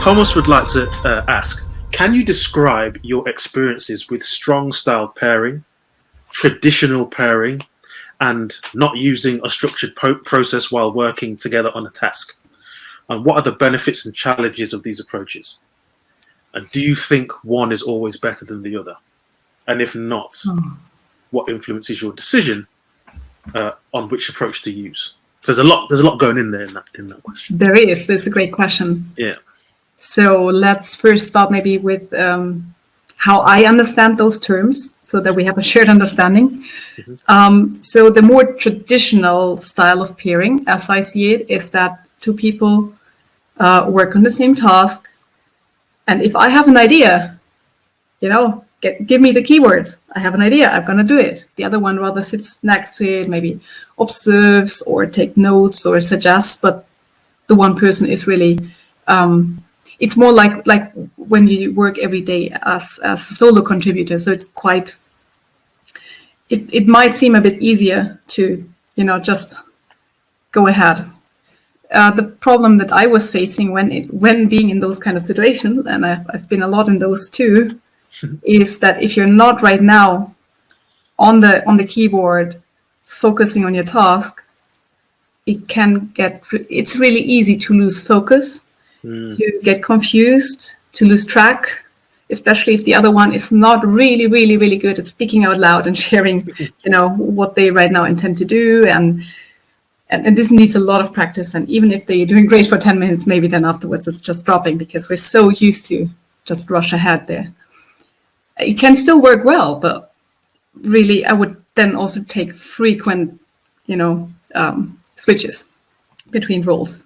Thomas would like to ask, can you describe your experiences with strong style pairing, traditional pairing, and not using a structured process while working together on a task? And what are the benefits and challenges of these approaches? And do you think one is always better than the other? And if not, what influences your decision on which approach to use? There's a lot going in there in that question. There is. That's a great question. Yeah. So let's first start maybe with how I understand those terms, so that we have a shared understanding. So the more traditional style of pairing, as I see it, is that two people work on the same task, and if I have an idea, give me the keyword. I have an idea, I'm going to do it. The other one rather sits next to it, maybe observes or take notes or suggests, but the one person is really, it's more like when you work every day as a solo contributor. So it's quite, it might seem a bit easier to, just go ahead. The problem that I was facing when being in those kind of situations, and I've been a lot in those too, is that if you're not right now on the keyboard focusing on your task, it's really easy to lose focus, to get confused, to lose track, especially if the other one is not really, really, really good at speaking out loud and sharing, what they right now intend to do. And this needs a lot of practice. And even if they're doing great for 10 minutes, maybe then afterwards it's just dropping because we're so used to just rush ahead there. It can still work well, but really I would then also take frequent, switches between roles.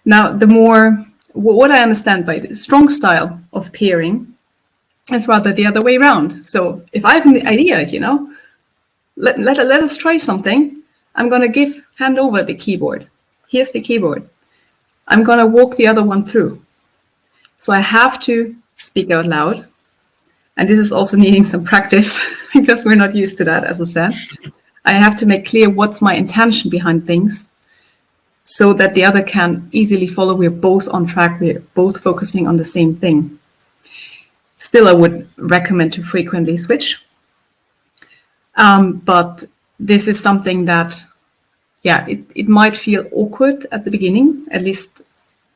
Now, what I understand by the strong style of pairing is rather the other way around. So if I have an idea, let us try something. I'm going to hand over the keyboard. Here's the keyboard. I'm going to walk the other one through. So I have to speak out loud. And this is also needing some practice because we're not used to that, as I said. I have to make clear what's my intention behind things so that the other can easily follow. We're both on track. We're both focusing on the same thing. Still, I would recommend to frequently switch. But this is something that, it might feel awkward at the beginning. At least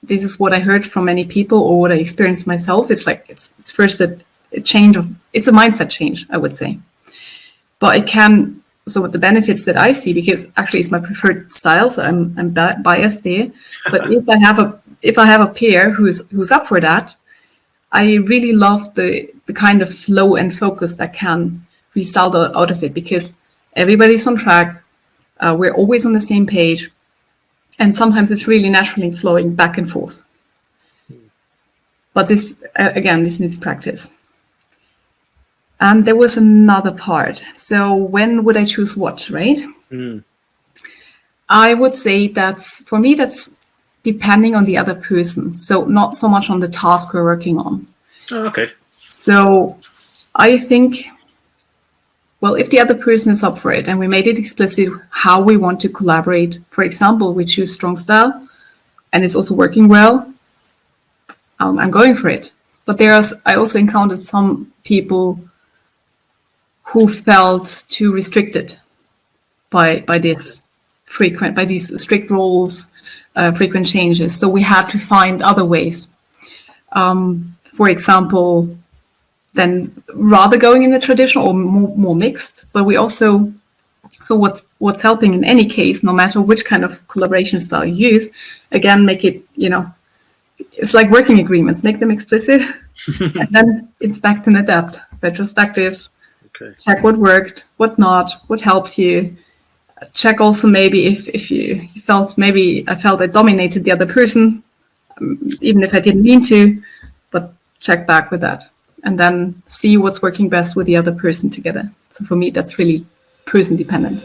this is what I heard from many people or what I experienced myself. It's like it's first it's a mindset change, I would say. But so with the benefits that I see, because actually it's my preferred style, so I'm biased there. But if I have a peer who's up for that, I really love the kind of flow and focus that can result out of it, because everybody's on track. We're always on the same page. And sometimes it's really naturally flowing back and forth. But this needs practice. And there was another part. So when would I choose what, right? I would say that's depending on the other person. So not so much on the task we're working on. Oh, okay. So I think, if the other person is up for it and we made it explicit how we want to collaborate, for example, we choose strong style and it's also working well, I'm going for it. But I also encountered some people who felt too restricted by these strict rules, frequent changes. So we had to find other ways. For example, then rather going in the traditional or more mixed, but we also, so what's helping in any case, no matter which kind of collaboration style you use, again, make it, it's like working agreements, make them explicit and then inspect and adapt, retrospectives. Okay. Check what worked, what not, what helped you. Check also maybe if you felt, maybe I felt I dominated the other person, even if I didn't mean to, but check back with that. And then see what's working best with the other person together. So for me, that's really person dependent.